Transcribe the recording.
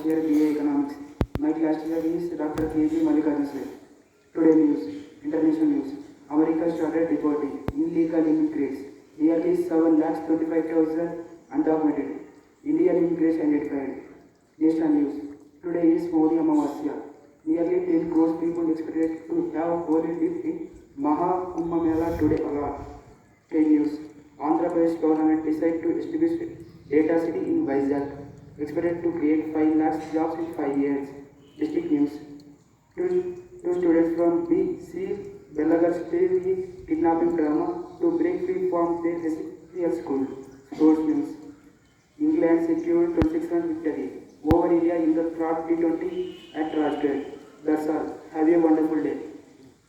first year BA Economics. My class teacher is Dr. K.G. Mallikarjun. Today news, international news. America started deporting illegal immigrants. Nearly 7,25,000 undocumented Indian immigrants identified. National news. Today is Modi Amavasya. Nearly 10 crores people expected to have holy dip in Maha Kumbh Mela today. Trade news. Andhra Pradesh government decided to establish data city in Vizag, expected to create 5 lakh jobs in 5 years. District news. Two students from B.C. Belagar staged kidnapping drama to break free from their residential school. Sports news. England secured 26-run victory over India in the third T20 at Rajghat. That's all. Have a wonderful day.